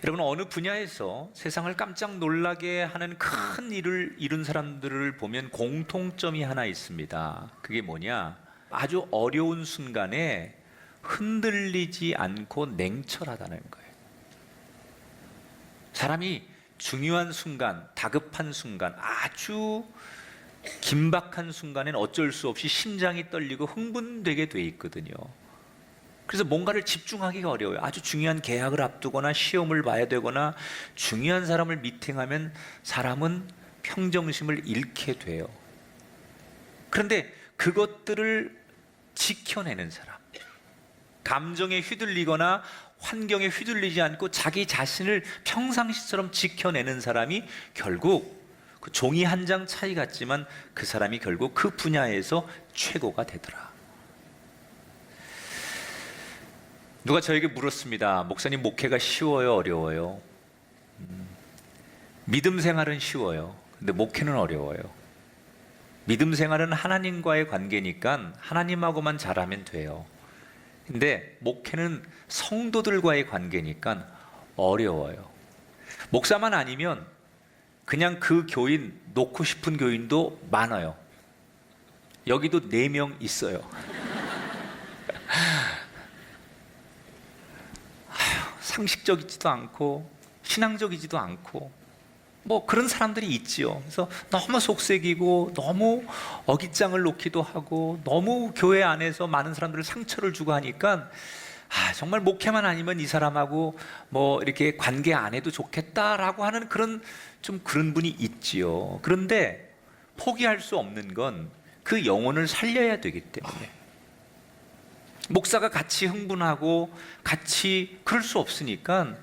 여러분, 어느 분야에서 세상을 깜짝 놀라게 하는 큰 일을 이룬 사람들을 보면 공통점이 하나 있습니다. 그게 뭐냐? 아주 어려운 순간에 흔들리지 않고 냉철하다는 거예요. 사람이 중요한 순간, 다급한 순간, 아주 긴박한 순간엔 어쩔 수 없이 심장이 떨리고 흥분되게 돼 있거든요. 그래서 뭔가를 집중하기가 어려워요. 아주 중요한 계약을 앞두거나 시험을 봐야 되거나 중요한 사람을 미팅하면 사람은 평정심을 잃게 돼요. 그런데 그것들을 지켜내는 사람, 감정에 휘둘리거나 환경에 휘둘리지 않고 자기 자신을 평상시처럼 지켜내는 사람이 결국 그 종이 한 장 차이 같지만 그 사람이 결국 그 분야에서 최고가 되더라. 누가 저에게 물었습니다. 목사님, 목회가 쉬워요, 어려워요? 믿음 생활은 쉬워요. 근데 목회는 어려워요. 믿음 생활은 하나님과의 관계니까 하나님하고만 잘하면 돼요. 근데 목회는 성도들과의 관계니까 어려워요. 목사만 아니면 그냥 그 교인 놓고 싶은 교인도 많아요. 여기도 4명 있어요. 상식적이지도 않고 신앙적이지도 않고 뭐 그런 사람들이 있지요. 그래서 너무 속색이고 너무 어깃장을 놓기도 하고 너무 교회 안에서 많은 사람들을 상처를 주고 하니까 정말 목회만 아니면 이 사람하고 뭐 이렇게 관계 안 해도 좋겠다라고 하는 그런 분이 있지요. 그런데 포기할 수 없는 건 그 영혼을 살려야 되기 때문에 목사가 같이 흥분하고 같이 그럴 수 없으니까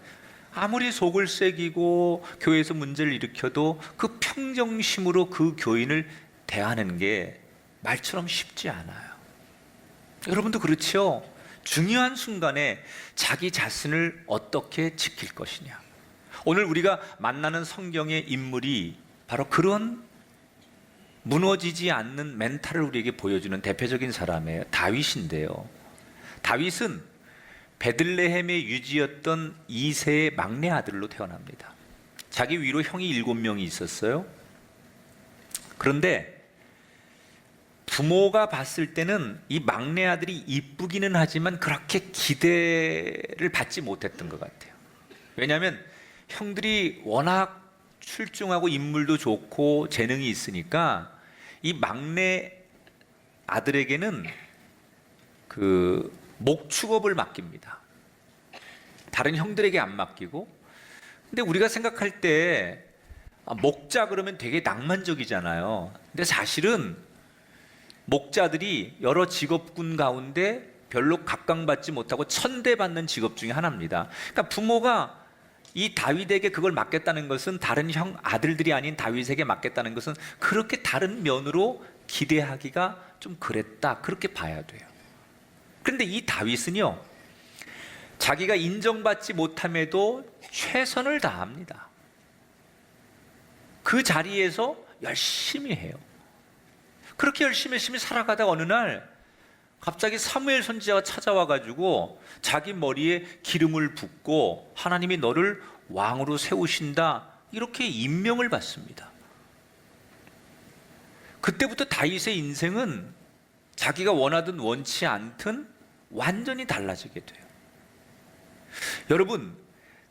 아무리 속을 새기고 교회에서 문제를 일으켜도 그 평정심으로 그 교인을 대하는 게 말처럼 쉽지 않아요. 여러분도 그렇죠? 중요한 순간에 자기 자신을 어떻게 지킬 것이냐. 오늘 우리가 만나는 성경의 인물이 바로 그런 무너지지 않는 멘탈을 우리에게 보여주는 대표적인 사람이에요. 다윗인데요. 다윗은 베들레헴의 유지였던 2세의 막내 아들로 태어납니다. 자기 위로 형이 7명이 있었어요. 그런데 부모가 봤을 때는 이 막내 아들이 이쁘기는 하지만 그렇게 기대를 받지 못했던 것 같아요. 왜냐하면 형들이 워낙 출중하고 인물도 좋고 재능이 있으니까 이 막내 아들에게는 그 목축업을 맡깁니다. 다른 형들에게 안 맡기고. 근데 우리가 생각할 때 목자 그러면 되게 낭만적이잖아요. 근데 사실은 목자들이 여러 직업군 가운데 별로 각광받지 못하고 천대받는 직업 중에 하나입니다. 그러니까 부모가 이 다윗에게 그걸 맡겼다는 것은 다른 형 아들들이 아닌 다윗에게 맡겼다는 것은 그렇게 다른 면으로 기대하기가 좀 그랬다, 그렇게 봐야 돼요. 그런데 이 다윗은요, 자기가 인정받지 못함에도 최선을 다합니다. 그 자리에서 열심히 해요. 그렇게 열심히 살아가다가 어느 날 갑자기 사무엘 선지자가 찾아와가지고 자기 머리에 기름을 붓고 하나님이 너를 왕으로 세우신다, 이렇게 임명을 받습니다. 그때부터 다윗의 인생은 자기가 원하든 원치 않든 완전히 달라지게 돼요. 여러분,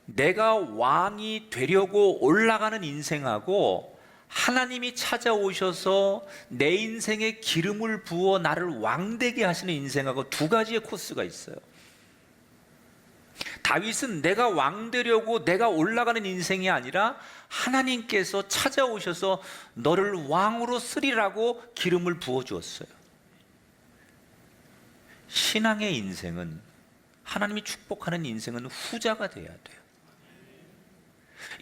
내가 왕이 되려고 올라가는 인생하고 하나님이 찾아오셔서 내 인생에 기름을 부어 나를 왕되게 하시는 인생하고 두 가지의 코스가 있어요. 다윗은 내가 왕 되려고 내가 올라가는 인생이 아니라 하나님께서 찾아오셔서 너를 왕으로 쓰리라고 기름을 부어 주었어요. 신앙의 인생은, 하나님이 축복하는 인생은 후자가 돼야 돼요.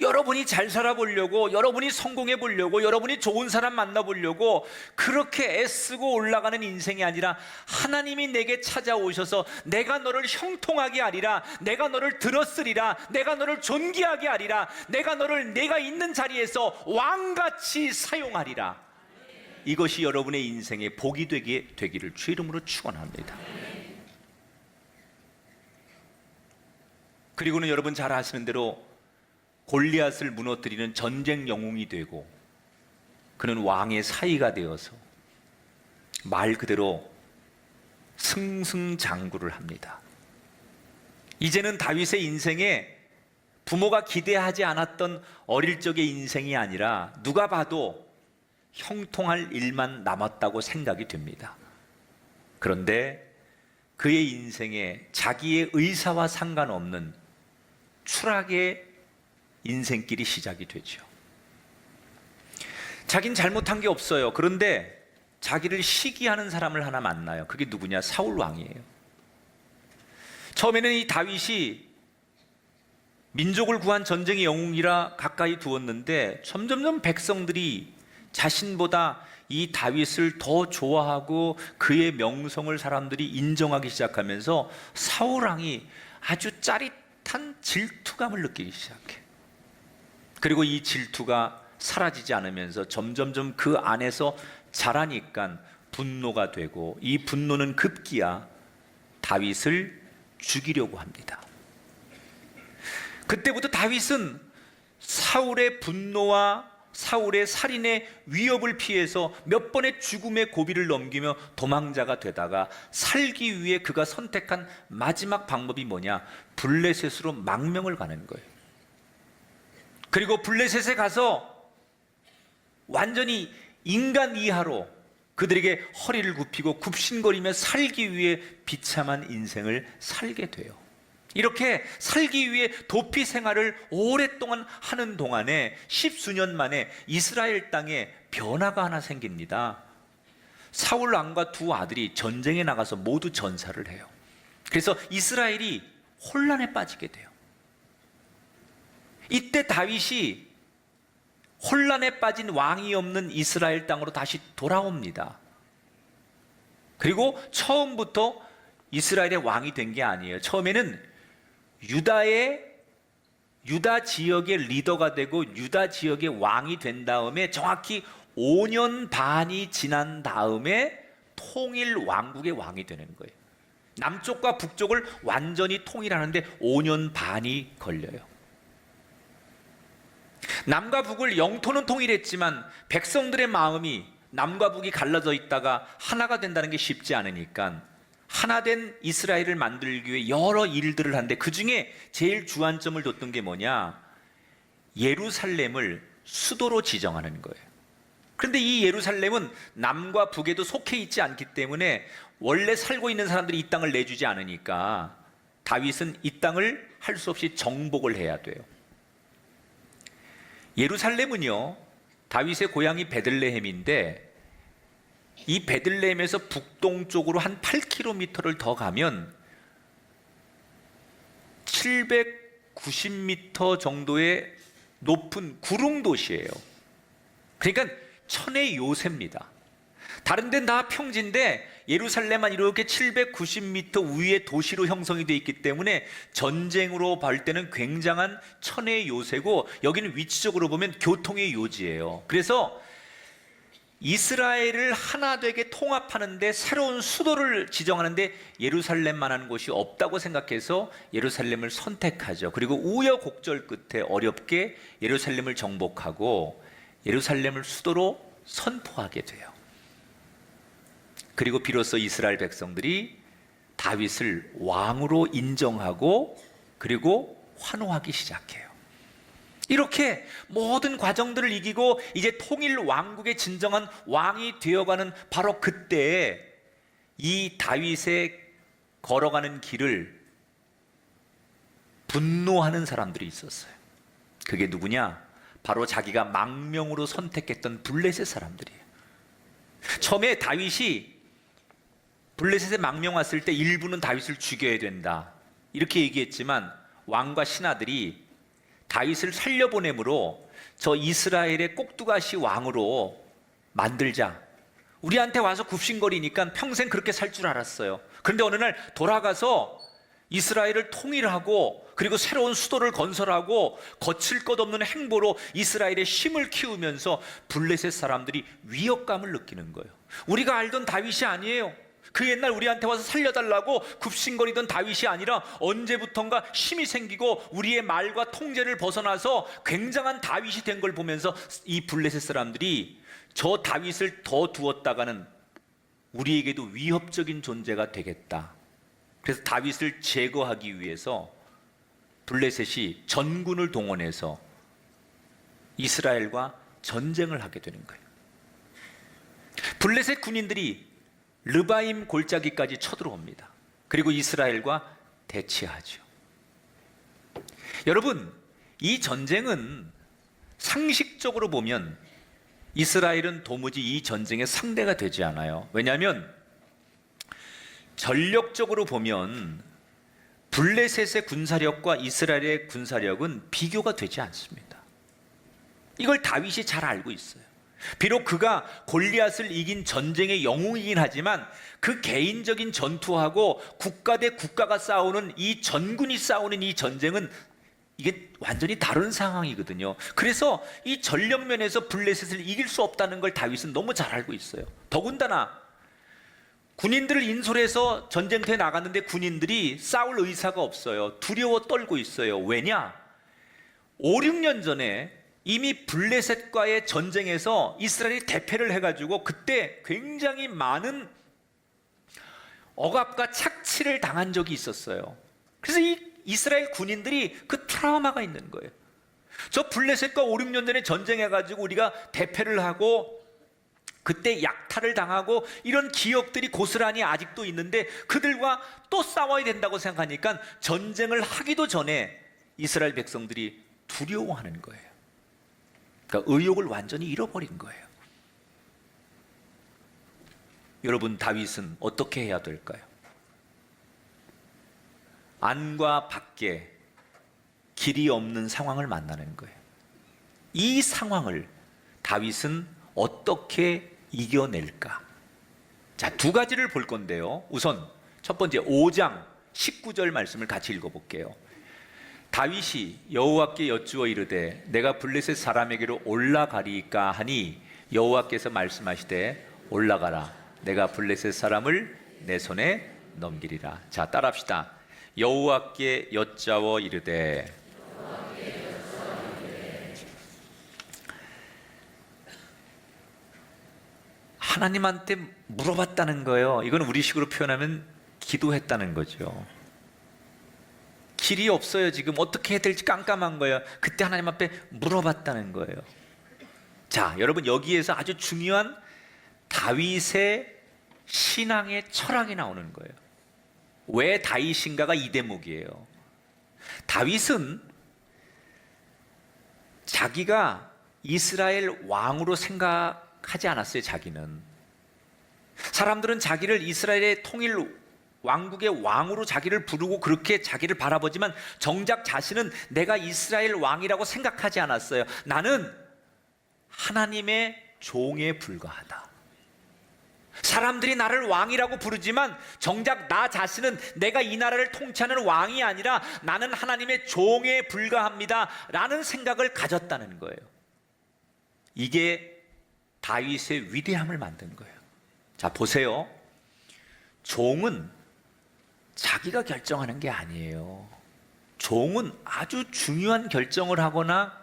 여러분이 잘 살아보려고, 여러분이 성공해 보려고, 여러분이 좋은 사람 만나보려고 그렇게 애쓰고 올라가는 인생이 아니라 하나님이 내게 찾아오셔서 내가 너를 형통하게 하리라, 내가 너를 들었으리라, 내가 너를 존귀하게 하리라, 내가 너를 내가 있는 자리에서 왕같이 사용하리라. 이것이 여러분의 인생의 복이 되기를 주 이름으로 축원합니다. 그리고는 여러분 잘 아시는 대로 골리앗을 무너뜨리는 전쟁 영웅이 되고 그는 왕의 사위가 되어서 말 그대로 승승장구를 합니다. 이제는 다윗의 인생에 부모가 기대하지 않았던 어릴 적의 인생이 아니라 누가 봐도 형통할 일만 남았다고 생각이 됩니다. 그런데 그의 인생에 자기의 의사와 상관없는 추락의 인생길이 시작이 되죠. 자긴 잘못한 게 없어요. 그런데 자기를 시기하는 사람을 하나 만나요. 그게 누구냐? 사울 왕이에요. 처음에는 이 다윗이 민족을 구한 전쟁의 영웅이라 가까이 두었는데 점점점 백성들이 자신보다 이 다윗을 더 좋아하고 그의 명성을 사람들이 인정하기 시작하면서 사울 왕이 아주 짜릿한 질투감을 느끼기 시작해. 그리고 이 질투가 사라지지 않으면서 점점점 그 안에서 자라니까 분노가 되고 이 분노는 급기야 다윗을 죽이려고 합니다. 그때부터 다윗은 사울의 분노와 사울의 살인의 위협을 피해서 몇 번의 죽음의 고비를 넘기며 도망자가 되다가 살기 위해 그가 선택한 마지막 방법이 뭐냐? 블레셋으로 망명을 가는 거예요. 그리고 블레셋에 가서 완전히 인간 이하로 그들에게 허리를 굽히고 굽신거리며 살기 위해 비참한 인생을 살게 돼요. 이렇게 살기 위해 도피 생활을 오랫동안 하는 동안에 10수년 만에 이스라엘 땅에 변화가 하나 생깁니다. 사울 왕과 두 아들이 전쟁에 나가서 모두 전사를 해요. 그래서 이스라엘이 혼란에 빠지게 돼요. 이때 다윗이 혼란에 빠진 왕이 없는 이스라엘 땅으로 다시 돌아옵니다. 그리고 처음부터 이스라엘의 왕이 된 게 아니에요. 처음에는 유다 지역의 리더가 되고 유다 지역의 왕이 된 다음에 정확히 5년 반이 지난 다음에 통일 왕국의 왕이 되는 거예요. 남쪽과 북쪽을 완전히 통일하는데 5년 반이 걸려요. 남과 북을 영토는 통일했지만 백성들의 마음이 남과 북이 갈라져 있다가 하나가 된다는 게 쉽지 않으니까 하나된 이스라엘을 만들기 위해 여러 일들을 하는데 그 중에 제일 주안점을 뒀던 게 뭐냐? 예루살렘을 수도로 지정하는 거예요. 그런데 이 예루살렘은 남과 북에도 속해 있지 않기 때문에 원래 살고 있는 사람들이 이 땅을 내주지 않으니까 다윗은 이 땅을 할 수 없이 정복을 해야 돼요. 예루살렘은요, 다윗의 고향이 베들레헴인데 이 베들레헴에서 북동쪽으로 한 8km를 더 가면 790m 정도의 높은 구릉 도시예요. 그러니까 천의 요새입니다. 다른 데는 다 평지인데 예루살렘만 이렇게 790m 위의 도시로 형성이 되어 있기 때문에 전쟁으로 볼 때는 굉장한 천의 요새고 여기는 위치적으로 보면 교통의 요지예요. 그래서 이스라엘을 하나 되게 통합하는데 새로운 수도를 지정하는데 예루살렘만한 곳이 없다고 생각해서 예루살렘을 선택하죠. 그리고 우여곡절 끝에 어렵게 예루살렘을 정복하고 예루살렘을 수도로 선포하게 돼요. 그리고 비로소 이스라엘 백성들이 다윗을 왕으로 인정하고 그리고 환호하기 시작해요. 이렇게 모든 과정들을 이기고 이제 통일 왕국의 진정한 왕이 되어가는 바로 그때에 이 다윗의 걸어가는 길을 분노하는 사람들이 있었어요. 그게 누구냐? 바로 자기가 망명으로 선택했던 블레셋 사람들이에요. 처음에 다윗이 블레셋에 망명 왔을 때 일부는 다윗을 죽여야 된다 이렇게 얘기했지만 왕과 신하들이 다윗을 살려보내므로 저 이스라엘의 꼭두가시 왕으로 만들자. 우리한테 와서 굽신거리니까 평생 그렇게 살 줄 알았어요. 그런데 어느 날 돌아가서 이스라엘을 통일하고 그리고 새로운 수도를 건설하고 거칠 것 없는 행보로 이스라엘의 힘을 키우면서 블레셋 사람들이 위협감을 느끼는 거예요. 우리가 알던 다윗이 아니에요. 그 옛날 우리한테 와서 살려달라고 굽신거리던 다윗이 아니라 언제부턴가 힘이 생기고 우리의 말과 통제를 벗어나서 굉장한 다윗이 된 걸 보면서 이 블레셋 사람들이 저 다윗을 더 두었다가는 우리에게도 위협적인 존재가 되겠다. 그래서 다윗을 제거하기 위해서 블레셋이 전군을 동원해서 이스라엘과 전쟁을 하게 되는 거예요. 블레셋 군인들이 르바임 골짜기까지 쳐들어옵니다. 그리고 이스라엘과 대치하죠. 여러분, 이 전쟁은 상식적으로 보면 이스라엘은 도무지 이 전쟁의 상대가 되지 않아요. 왜냐하면 전력적으로 보면 블레셋의 군사력과 이스라엘의 군사력은 비교가 되지 않습니다. 이걸 다윗이 잘 알고 있어요. 비록 그가 골리앗을 이긴 전쟁의 영웅이긴 하지만 그 개인적인 전투하고 국가 대 국가가 싸우는 이 전군이 싸우는 이 전쟁은 이게 완전히 다른 상황이거든요. 그래서 이 전력 면에서 블레셋을 이길 수 없다는 걸 다윗은 너무 잘 알고 있어요. 더군다나 군인들을 인솔해서 전쟁터에 나갔는데 군인들이 싸울 의사가 없어요. 두려워 떨고 있어요. 왜냐? 5, 6년 전에 이미 블레셋과의 전쟁에서 이스라엘이 대패를 해가지고 그때 굉장히 많은 억압과 착취를 당한 적이 있었어요. 그래서 이 이스라엘 군인들이 그 트라우마가 있는 거예요. 저 블레셋과 5, 6년 전에 전쟁해가지고 우리가 대패를 하고 그때 약탈을 당하고 이런 기억들이 고스란히 아직도 있는데 그들과 또 싸워야 된다고 생각하니까 전쟁을 하기도 전에 이스라엘 백성들이 두려워하는 거예요. 그러니까 의욕을 완전히 잃어버린 거예요. 여러분, 다윗은 어떻게 해야 될까요? 안과 밖에 길이 없는 상황을 만나는 거예요. 이 상황을 다윗은 어떻게 이겨낼까? 자, 두 가지를 볼 건데요. 우선 첫 번째 5장 19절 말씀을 같이 읽어볼게요. 다윗이 여호와께 여쭈어 이르되 내가 블레셋 사람에게로 올라가리까 하니 여호와께서 말씀하시되 올라가라. 내가 블레셋 사람을 내 손에 넘기리라. 자, 따라합시다. 여호와께 여짜워 이르되. 하나님한테 물어봤다는 거예요. 이건 우리식으로 표현하면 기도했다는 거죠. 길이 없어요. 지금 어떻게 해야 될지 깜깜한 거예요. 그때 하나님 앞에 물어봤다는 거예요. 자, 여러분, 여기에서 아주 중요한 다윗의 신앙의 철학이 나오는 거예요. 왜 다윗인가가 이 대목이에요. 다윗은 자기가 이스라엘 왕으로 생각하지 않았어요. 자기는 사람들은 자기를 이스라엘의 통일 왕국의 왕으로 자기를 부르고 그렇게 자기를 바라보지만 정작 자신은 내가 이스라엘 왕이라고 생각하지 않았어요. 나는 하나님의 종에 불과하다. 사람들이 나를 왕이라고 부르지만 정작 나 자신은 내가 이 나라를 통치하는 왕이 아니라 나는 하나님의 종에 불과합니다 라는 생각을 가졌다는 거예요. 이게 다윗의 위대함을 만든 거예요. 자, 보세요. 종은 자기가 결정하는 게 아니에요. 종은 아주 중요한 결정을 하거나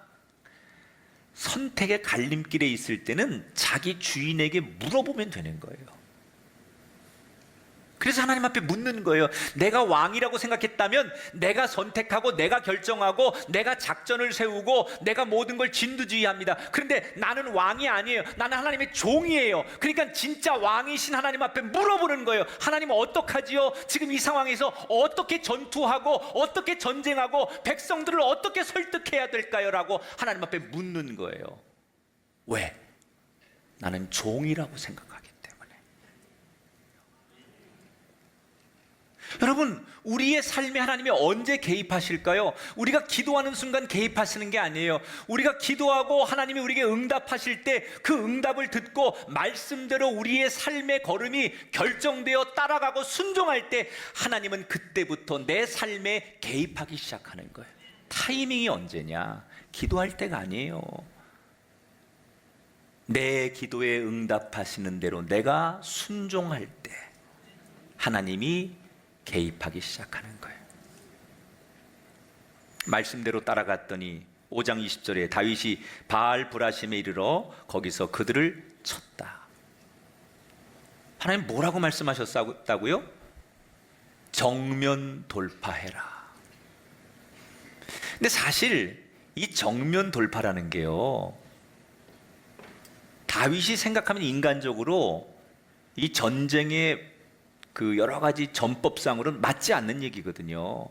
선택의 갈림길에 있을 때는 자기 주인에게 물어보면 되는 거예요. 그래서 하나님 앞에 묻는 거예요. 내가 왕이라고 생각했다면 내가 선택하고 내가 결정하고 내가 작전을 세우고 내가 모든 걸 진두지휘합니다. 그런데 나는 왕이 아니에요. 나는 하나님의 종이에요. 그러니까 진짜 왕이신 하나님 앞에 물어보는 거예요. 하나님 어떡하지요? 지금 이 상황에서 어떻게 전투하고 어떻게 전쟁하고 백성들을 어떻게 설득해야 될까요? 라고 하나님 앞에 묻는 거예요. 왜? 나는 종이라고 생각하기 때문에. 여러분, 우리의 삶에 하나님이 언제 개입하실까요? 우리가 기도하는 순간 개입하시는 게 아니에요. 우리가 기도하고 하나님이 우리에게 응답하실 때 그 응답을 듣고 말씀대로 우리의 삶의 걸음이 결정되어 따라가고 순종할 때 하나님은 그때부터 내 삶에 개입하기 시작하는 거예요. 타이밍이 언제냐? 기도할 때가 아니에요. 내 기도에 응답하시는 대로 내가 순종할 때 하나님이 개입하기 시작하는 거예요. 말씀대로 따라갔더니 5장 20절에 다윗이 바알 브라심에 이르러 거기서 그들을 쳤다. 하나님 뭐라고 말씀하셨다고요? 정면 돌파해라. 근데 사실 이 정면 돌파라는 게요, 다윗이 생각하면 인간적으로 이 전쟁의 그 여러 가지 전법상으로는 맞지 않는 얘기거든요.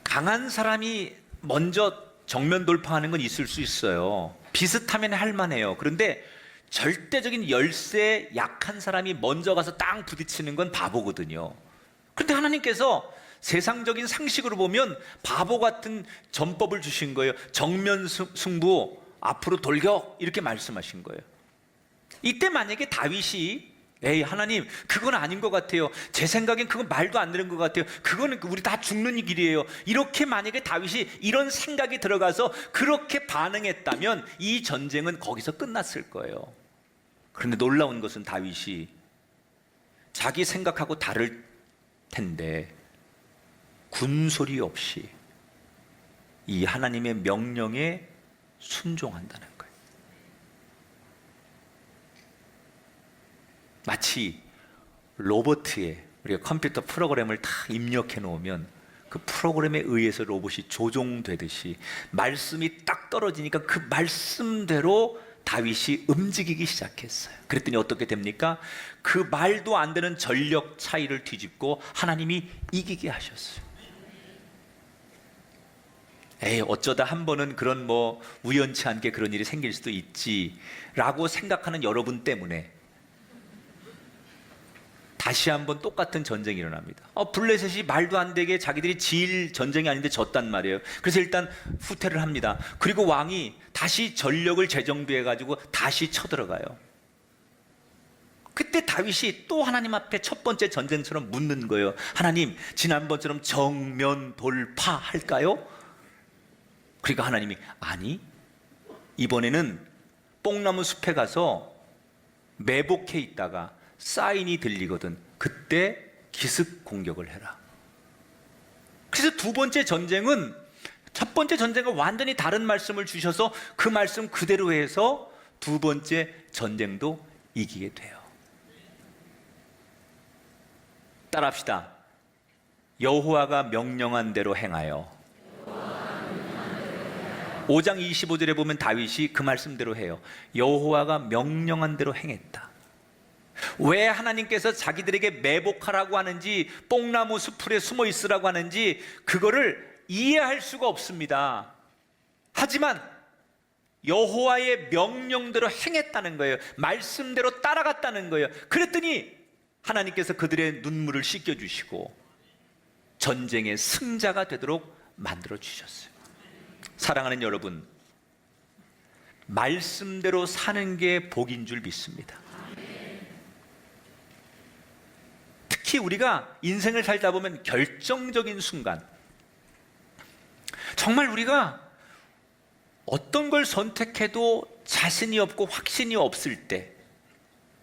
강한 사람이 먼저 정면 돌파하는 건 있을 수 있어요. 비슷하면 할만해요. 그런데 절대적인 열세 약한 사람이 먼저 가서 땅 부딪히는 건 바보거든요. 그런데 하나님께서 세상적인 상식으로 보면 바보 같은 전법을 주신 거예요. 정면 승부, 앞으로 돌격, 이렇게 말씀하신 거예요. 이때 만약에 다윗이 에이 하나님 그건 아닌 것 같아요, 제 생각엔 그건 말도 안 되는 것 같아요, 그거는 우리 다 죽는 길이에요, 이렇게 만약에 다윗이 이런 생각이 들어가서 그렇게 반응했다면 이 전쟁은 거기서 끝났을 거예요. 그런데 놀라운 것은 다윗이 자기 생각하고 다를 텐데 군소리 없이 이 하나님의 명령에 순종한다는 거예요. 마치 로봇에 우리가 컴퓨터 프로그램을 다 입력해 놓으면 그 프로그램에 의해서 로봇이 조종되듯이 말씀이 딱 떨어지니까 그 말씀대로 다윗이 움직이기 시작했어요. 그랬더니 어떻게 됩니까? 그 말도 안 되는 전력 차이를 뒤집고 하나님이 이기게 하셨어요. 에이 어쩌다 한 번은 그런 뭐 우연치 않게 그런 일이 생길 수도 있지라고 생각하는 여러분 때문에 다시 한번 똑같은 전쟁이 일어납니다. 블레셋이 말도 안 되게 자기들이 질 전쟁이 아닌데 졌단 말이에요. 그래서 일단 후퇴를 합니다. 그리고 왕이 다시 전력을 재정비해 가지고 다시 쳐들어가요. 그때 다윗이 또 하나님 앞에 첫 번째 전쟁처럼 묻는 거예요. 하나님 지난번처럼 정면 돌파할까요? 그러니까 하나님이 아니, 이번에는 뽕나무 숲에 가서 매복해 있다가 사인이 들리거든, 그때 기습 공격을 해라. 그래서 두 번째 전쟁은 첫 번째 전쟁과 완전히 다른 말씀을 주셔서 그 말씀 그대로 해서 두 번째 전쟁도 이기게 돼요. 따라합시다. 여호와가 명령한 대로 행하여. 5장 25절에 보면 다윗이 그 말씀대로 해요. 여호와가 명령한 대로 행했다. 왜 하나님께서 자기들에게 매복하라고 하는지, 뽕나무 수풀에 숨어 있으라고 하는지 그거를 이해할 수가 없습니다. 하지만 여호와의 명령대로 행했다는 거예요. 말씀대로 따라갔다는 거예요. 그랬더니 하나님께서 그들의 눈물을 씻겨주시고 전쟁의 승자가 되도록 만들어 주셨어요. 사랑하는 여러분, 말씀대로 사는 게 복인 줄 믿습니다. 특히 우리가 인생을 살다 보면 결정적인 순간, 정말 우리가 어떤 걸 선택해도 자신이 없고 확신이 없을 때,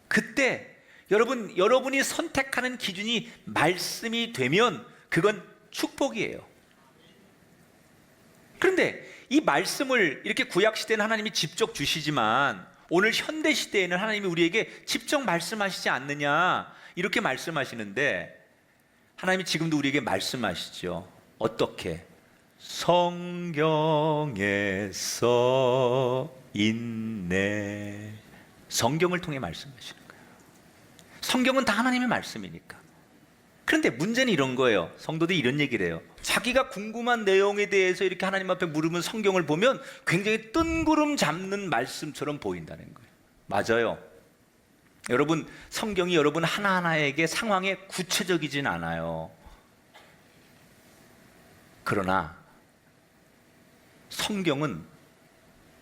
그때 여러분이 선택하는 기준이 말씀이 되면 그건 축복이에요. 그런데 이 말씀을 이렇게 구약시대는 하나님이 직접 주시지만 오늘 현대시대에는 하나님이 우리에게 직접 말씀하시지 않느냐, 이렇게 말씀하시는데 하나님이 지금도 우리에게 말씀하시죠. 어떻게? 성경에 써 있네. 성경을 통해 말씀하시는 거예요. 성경은 다 하나님의 말씀이니까. 그런데 문제는 이런 거예요. 성도들이 이런 얘기를 해요. 자기가 궁금한 내용에 대해서 이렇게 하나님 앞에 물으면 성경을 보면 굉장히 뜬구름 잡는 말씀처럼 보인다는 거예요. 맞아요. 여러분, 성경이 여러분 하나하나에게 상황에 구체적이진 않아요. 그러나 성경은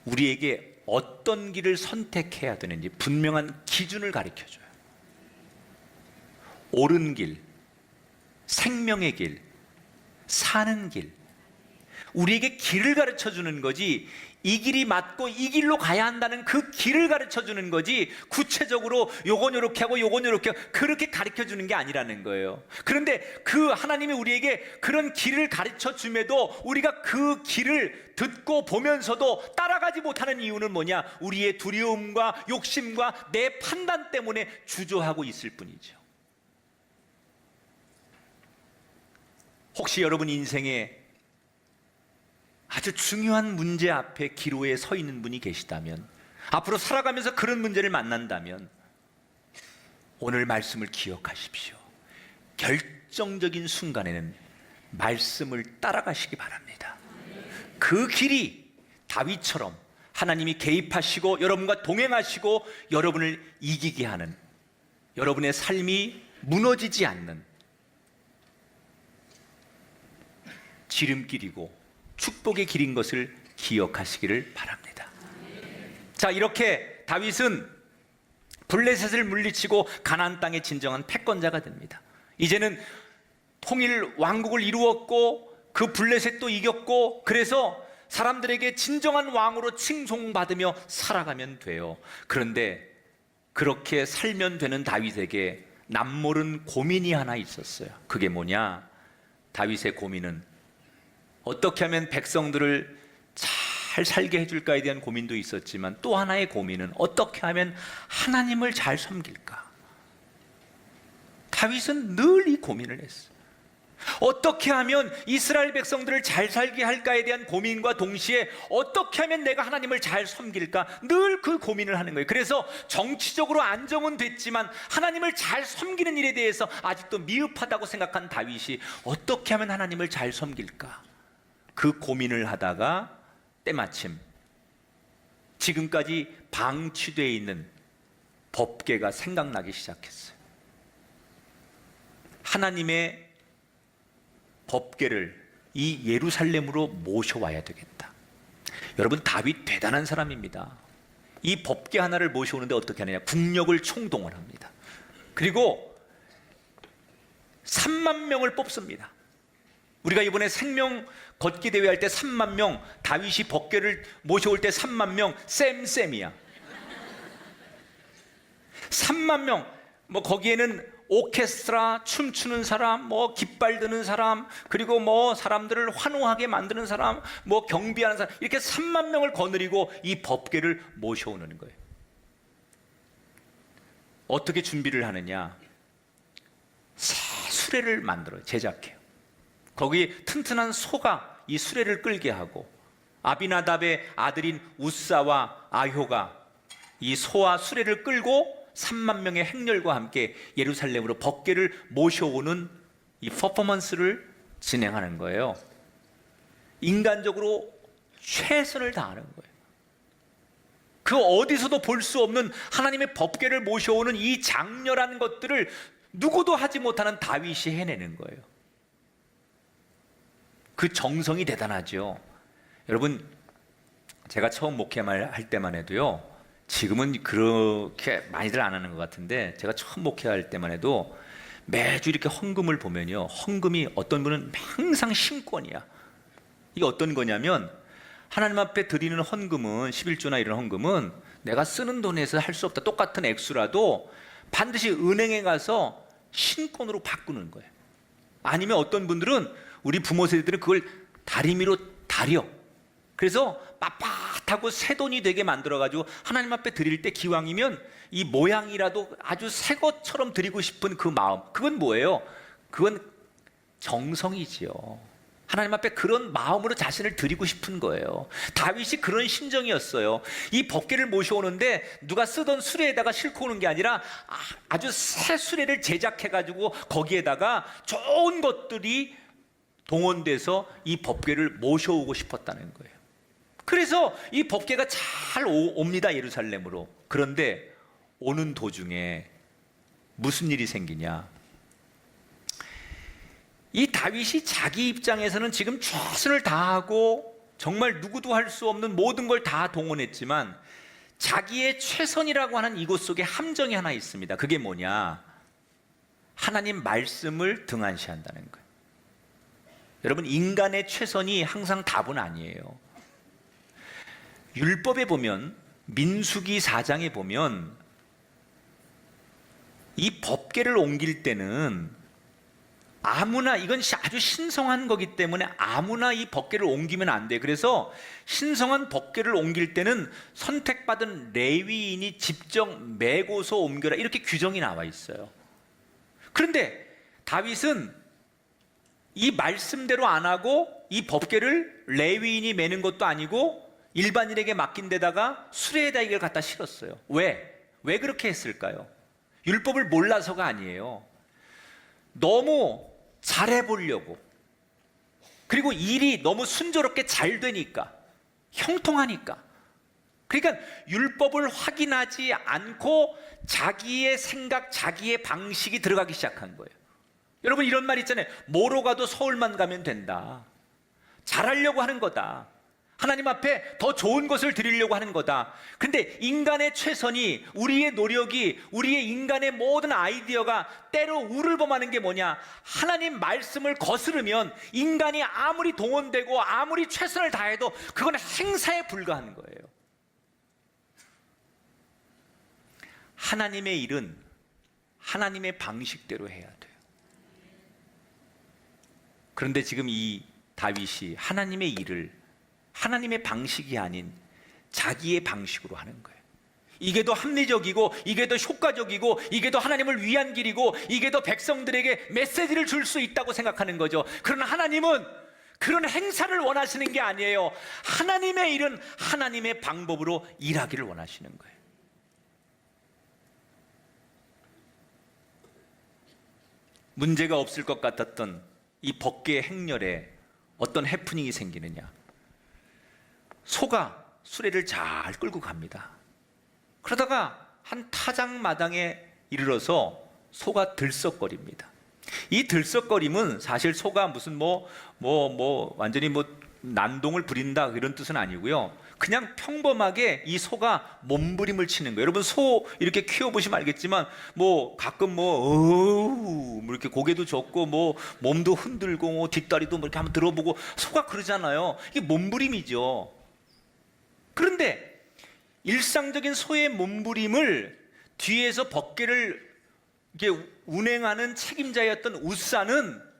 우리에게 어떤 길을 선택해야 되는지 분명한 기준을 가르쳐줘요. 옳은 길, 생명의 길, 사는 길, 우리에게 길을 가르쳐주는 거지 이 길이 맞고 이 길로 가야 한다는 그 길을 가르쳐 주는 거지, 구체적으로 요건 요렇게 하고 요건 요렇게 하고 그렇게 가르쳐 주는 게 아니라는 거예요. 그런데 그 하나님이 우리에게 그런 길을 가르쳐 줌에도 우리가 그 길을 듣고 보면서도 따라가지 못하는 이유는 뭐냐? 우리의 두려움과 욕심과 내 판단 때문에 주저하고 있을 뿐이죠. 혹시 여러분 인생에 아주 중요한 문제 앞에 기로에 서 있는 분이 계시다면, 앞으로 살아가면서 그런 문제를 만난다면 오늘 말씀을 기억하십시오. 결정적인 순간에는 말씀을 따라가시기 바랍니다. 그 길이 다윗처럼 하나님이 개입하시고 여러분과 동행하시고 여러분을 이기게 하는, 여러분의 삶이 무너지지 않는 지름길이고 축복의 길인 것을 기억하시기를 바랍니다. 자, 이렇게 다윗은 블레셋을 물리치고 가나안 땅의 진정한 패권자가 됩니다. 이제는 통일 왕국을 이루었고 그 블레셋도 이겼고, 그래서 사람들에게 진정한 왕으로 칭송받으며 살아가면 돼요. 그런데 그렇게 살면 되는 다윗에게 남모른 고민이 하나 있었어요. 그게 뭐냐? 다윗의 고민은 어떻게 하면 백성들을 잘 살게 해줄까에 대한 고민도 있었지만, 또 하나의 고민은 어떻게 하면 하나님을 잘 섬길까? 다윗은 늘 이 고민을 했어요. 어떻게 하면 이스라엘 백성들을 잘 살게 할까에 대한 고민과 동시에 어떻게 하면 내가 하나님을 잘 섬길까? 늘 그 고민을 하는 거예요. 그래서 정치적으로 안정은 됐지만 하나님을 잘 섬기는 일에 대해서 아직도 미흡하다고 생각한 다윗이 어떻게 하면 하나님을 잘 섬길까? 그 고민을 하다가 때마침 지금까지 방치되어 있는 법궤가 생각나기 시작했어요. 하나님의 법궤를 이 예루살렘으로 모셔와야 되겠다. 여러분, 다윗 대단한 사람입니다. 이 법궤 하나를 모셔오는데 어떻게 하느냐? 국력을 총동원 합니다. 그리고 3만 명을 뽑습니다. 우리가 이번에 생명 걷기 대회 할 때 3만 명, 다윗이 법궤를 모셔올 때 3만 명, 쌤이야. 3만 명, 뭐 거기에는 오케스트라, 춤추는 사람, 뭐 깃발 드는 사람, 그리고 뭐 사람들을 환호하게 만드는 사람, 뭐 경비하는 사람, 이렇게 3만 명을 거느리고 이 법궤를 모셔오는 거예요. 어떻게 준비를 하느냐? 새 수레를 만들어요. 제작해요. 거기 튼튼한 소가 이 수레를 끌게 하고, 아비나답의 아들인 우사와 아효가 이 소와 수레를 끌고 3만 명의 행렬과 함께 예루살렘으로 법궤를 모셔오는 이 퍼포먼스를 진행하는 거예요. 인간적으로 최선을 다하는 거예요. 그 어디서도 볼 수 없는 하나님의 법궤를 모셔오는 이 장렬한 것들을 누구도 하지 못하는 다윗이 해내는 거예요. 그 정성이 대단하죠. 여러분, 제가 처음 목회를 할 때만 해도요, 지금은 그렇게 많이들 안 하는 것 같은데, 제가 처음 목회할 때만 해도 매주 이렇게 헌금을 보면요, 헌금이 어떤 분은 항상 신권이야. 이게 어떤 거냐면, 하나님 앞에 드리는 헌금은, 11조나 이런 헌금은 내가 쓰는 돈에서 할 수 없다. 똑같은 액수라도 반드시 은행에 가서 신권으로 바꾸는 거예요. 아니면 어떤 분들은, 우리 부모 세대들은 그걸 다리미로 다려. 그래서 빳빳하고 새 돈이 되게 만들어가지고 하나님 앞에 드릴 때 기왕이면 이 모양이라도 아주 새 것처럼 드리고 싶은 그 마음, 그건 뭐예요? 그건 정성이지요. 하나님 앞에 그런 마음으로 자신을 드리고 싶은 거예요. 다윗이 그런 심정이었어요. 이 법궤를 모셔오는데 누가 쓰던 수레에다가 싣고 오는 게 아니라 아주 새 수레를 제작해가지고 거기에다가 좋은 것들이 동원돼서 이 법궤를 모셔오고 싶었다는 거예요. 그래서 이 법궤가 잘 옵니다, 예루살렘으로. 그런데 오는 도중에 무슨 일이 생기냐? 이 다윗이 자기 입장에서는 지금 최선을 다하고 정말 누구도 할 수 없는 모든 걸 다 동원했지만, 자기의 최선이라고 하는 이곳 속에 함정이 하나 있습니다. 그게 뭐냐? 하나님 말씀을 등한시한다는 거예요. 여러분, 인간의 최선이 항상 답은 아니에요. 율법에 보면, 민수기 4장에 보면 이 법궤를 옮길 때는 아무나, 이건 아주 신성한 거기 때문에 아무나 이 법궤를 옮기면 안 돼. 그래서 신성한 법궤를 옮길 때는 선택받은 레위인이 직접 메고서 옮겨라, 이렇게 규정이 나와 있어요. 그런데 다윗은 이 말씀대로 안 하고 이 법궤를 레위인이 메는 것도 아니고 일반인에게 맡긴 데다가 수레에다 이걸 갖다 실었어요. 왜 그렇게 했을까요? 율법을 몰라서가 아니에요. 너무 잘해보려고, 그리고 일이 너무 순조롭게 잘 되니까, 형통하니까. 그러니까 율법을 확인하지 않고 자기의 생각, 자기의 방식이 들어가기 시작한 거예요. 여러분, 이런 말 있잖아요. 뭐로 가도 서울만 가면 된다. 잘하려고 하는 거다. 하나님 앞에 더 좋은 것을 드리려고 하는 거다. 근데 인간의 최선이, 우리의 노력이, 우리의 인간의 모든 아이디어가 때로 우를 범하는 게 뭐냐? 하나님 말씀을 거스르면 인간이 아무리 동원되고 아무리 최선을 다해도 그건 행사에 불과한 거예요. 하나님의 일은 하나님의 방식대로 해야 돼요. 그런데 지금 이 다윗이 하나님의 일을 하나님의 방식이 아닌 자기의 방식으로 하는 거예요. 이게 더 합리적이고, 이게 더 효과적이고, 이게 더 하나님을 위한 길이고, 이게 더 백성들에게 메시지를 줄 수 있다고 생각하는 거죠. 그러나 하나님은 그런 행사를 원하시는 게 아니에요. 하나님의 일은 하나님의 방법으로 일하기를 원하시는 거예요. 문제가 없을 것 같았던 이 법궤의 행렬에 어떤 해프닝이 생기느냐? 소가 수레를 잘 끌고 갑니다. 그러다가 한 타작마당에 이르러서 소가 들썩거립니다. 이 들썩거림은 사실 소가 무슨 완전히 난동을 부린다 이런 뜻은 아니고요. 그냥 평범하게 이 소가 몸부림을 치는 거예요. 여러분, 소 이렇게 키워보시면 알겠지만 가끔 이렇게 고개도 젓고 몸도 흔들고 뒷다리도 이렇게 한번 들어보고 소가 그러잖아요. 이게 몸부림이죠. 그런데 일상적인 소의 몸부림을 뒤에서 법궤를 이렇게 운행하는 책임자였던 우사는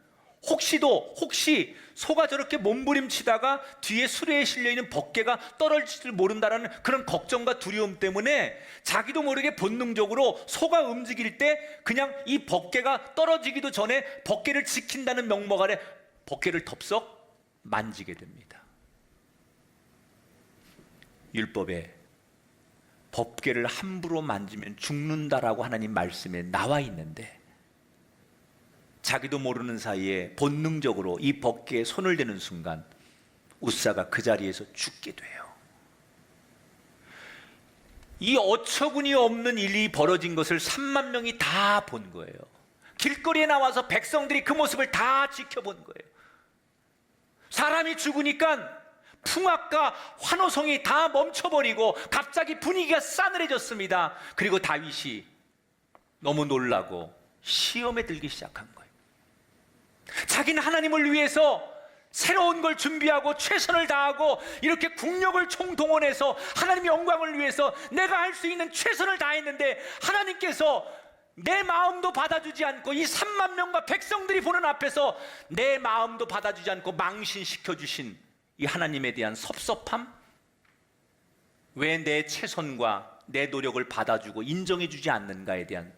혹시 소가 저렇게 몸부림치다가 뒤에 수레에 실려있는 법궤가 떨어질지 모른다는 그런 걱정과 두려움 때문에 자기도 모르게 본능적으로 소가 움직일 때 그냥 이 법궤가 떨어지기도 전에 법궤를 지킨다는 명목 아래 법궤를 덥석 만지게 됩니다. 율법에 법궤를 함부로 만지면 죽는다라고 하나님 말씀에 나와 있는데 자기도 모르는 사이에 본능적으로 이 법궤에 손을 대는 순간 우사가 그 자리에서 죽게 돼요. 이 어처구니 없는 일이 벌어진 것을 3만 명이 다 본 거예요. 길거리에 나와서 백성들이 그 모습을 다 지켜본 거예요. 사람이 죽으니까 풍악과 환호성이 다 멈춰버리고 갑자기 분위기가 싸늘해졌습니다. 그리고 다윗이 너무 놀라고 시험에 들기 시작한 거예요. 자기는 하나님을 위해서 새로운 걸 준비하고 최선을 다하고 이렇게 국력을 총동원해서 하나님의 영광을 위해서 내가 할 수 있는 최선을 다했는데 하나님께서 내 마음도 받아주지 않고 이 3만 명과 백성들이 보는 앞에서 내 마음도 받아주지 않고 망신시켜 주신 이 하나님에 대한 섭섭함? 왜 내 최선과 내 노력을 받아주고 인정해주지 않는가에 대한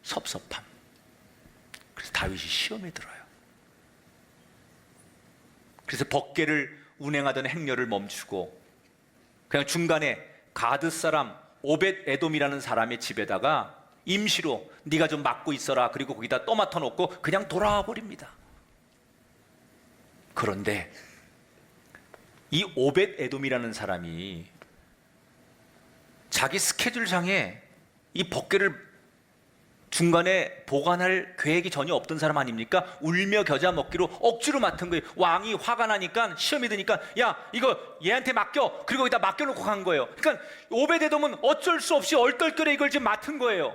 섭섭함. 그래서 다윗이 시험에 들어요. 그래서 법궤를 운행하던 행렬을 멈추고 그냥 중간에 가드 사람 오벳 에돔이라는 사람의 집에다가 임시로 네가 좀 맡고 있어라, 그리고 거기다 떠맡아 놓고 그냥 돌아와 버립니다. 그런데 이 오벳 에돔이라는 사람이 자기 스케줄상에 이 법궤를 중간에 보관할 계획이 전혀 없던 사람 아닙니까? 울며 겨자 먹기로 억지로 맡은 거예요. 왕이 화가 나니까, 시험이 드니까 야 이거 얘한테 맡겨, 그리고 여기다 맡겨놓고 간 거예요. 그러니까 오벳 에돔은 어쩔 수 없이 얼떨결에 이걸 지금 맡은 거예요.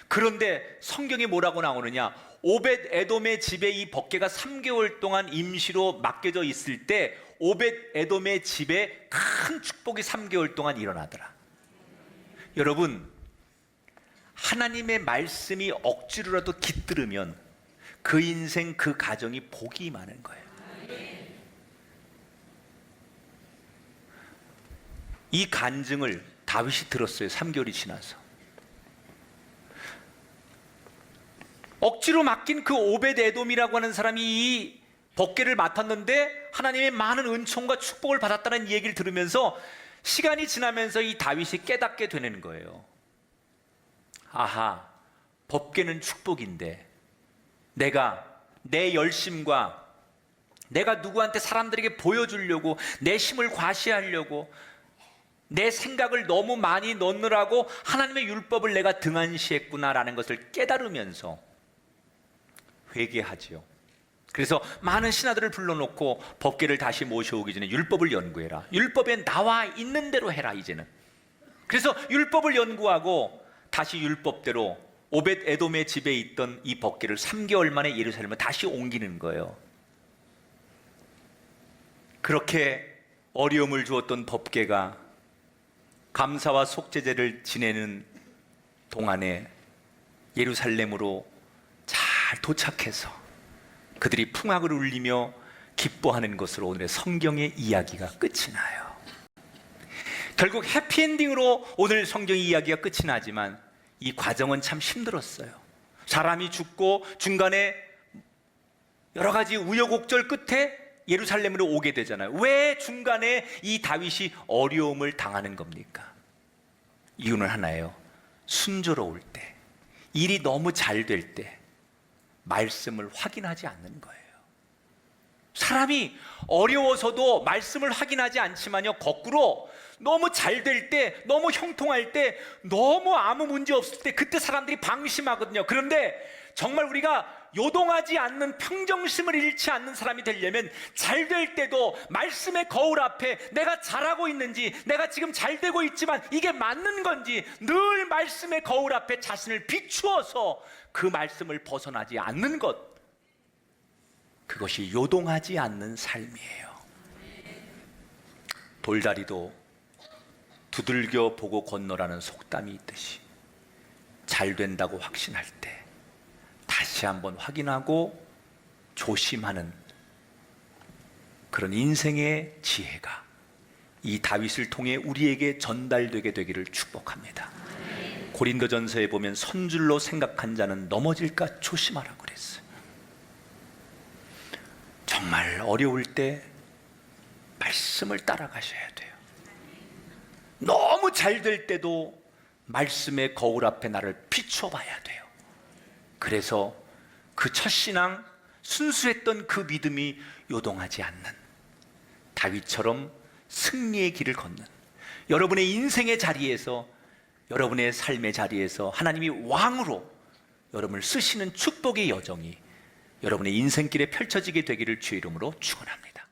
그런데 성경에 뭐라고 나오느냐? 오벳 에돔의 집에 이 법궤가 3개월 동안 임시로 맡겨져 있을 때 오벳 에돔의 집에 큰 축복이 3개월 동안 일어나더라. 여러분, 하나님의 말씀이 억지로라도 깃들으면 그 인생, 그 가정이 복이 많은 거예요. 이 간증을 다윗이 들었어요. 3개월이 지나서. 억지로 맡긴 그 오벳 에돔이라고 하는 사람이 이 법궤를 맡았는데 하나님의 많은 은총과 축복을 받았다는 얘기를 들으면서 시간이 지나면서 이 다윗이 깨닫게 되는 거예요. 아하, 법궤는 축복인데 내가 내 열심과 내가 누구한테 사람들에게 보여주려고 내 힘을 과시하려고 내 생각을 너무 많이 넣느라고 하나님의 율법을 내가 등한시했구나라는 것을 깨달으면서 회개하지요. 그래서 많은 신하들을 불러놓고 법궤를 다시 모셔오기 전에 율법을 연구해라. 율법에 나와 있는 대로 해라 이제는. 그래서 율법을 연구하고 다시 율법대로 오벳 에돔의 집에 있던 이 법궤를 3개월 만에 예루살렘에 다시 옮기는 거예요. 그렇게 어려움을 주었던 법궤가 감사와 속죄제를 지내는 동안에 예루살렘으로 잘 도착해서 그들이 풍악을 울리며 기뻐하는 것으로 오늘의 성경의 이야기가 끝이 나요. 결국 해피엔딩으로 오늘 성경의 이야기가 끝이 나지만 이 과정은 참 힘들었어요. 사람이 죽고 중간에 여러 가지 우여곡절 끝에 예루살렘으로 오게 되잖아요. 왜 중간에 이 다윗이 어려움을 당하는 겁니까? 이유는 하나예요. 순조로울 때, 일이 너무 잘 될 때 말씀을 확인하지 않는 거예요. 사람이 어려워서도 말씀을 확인하지 않지만요, 거꾸로 너무 잘 될 때, 너무 형통할 때, 너무 아무 문제 없을 때 그때 사람들이 방심하거든요. 그런데 정말 우리가 요동하지 않는 평정심을 잃지 않는 사람이 되려면 잘 될 때도 말씀의 거울 앞에 내가 잘하고 있는지, 내가 지금 잘 되고 있지만 이게 맞는 건지 늘 말씀의 거울 앞에 자신을 비추어서 그 말씀을 벗어나지 않는 것, 그것이 요동하지 않는 삶이에요. 돌다리도 두들겨 보고 건너라는 속담이 있듯이 잘 된다고 확신할 때 다시 한번 확인하고 조심하는 그런 인생의 지혜가 이 다윗을 통해 우리에게 전달되게 되기를 축복합니다. 고린도전서에 보면 선줄로 생각한 자는 넘어질까 조심하라고 그랬어요. 정말 어려울 때 말씀을 따라가셔야 돼요. 너무 잘 될 때도 말씀의 거울 앞에 나를 비춰봐야 돼요. 그래서 그 첫신앙, 순수했던 그 믿음이 요동하지 않는 다윗처럼 승리의 길을 걷는, 여러분의 인생의 자리에서, 여러분의 삶의 자리에서 하나님이 왕으로 여러분을 쓰시는 축복의 여정이 여러분의 인생길에 펼쳐지게 되기를 주의 이름으로 축원합니다.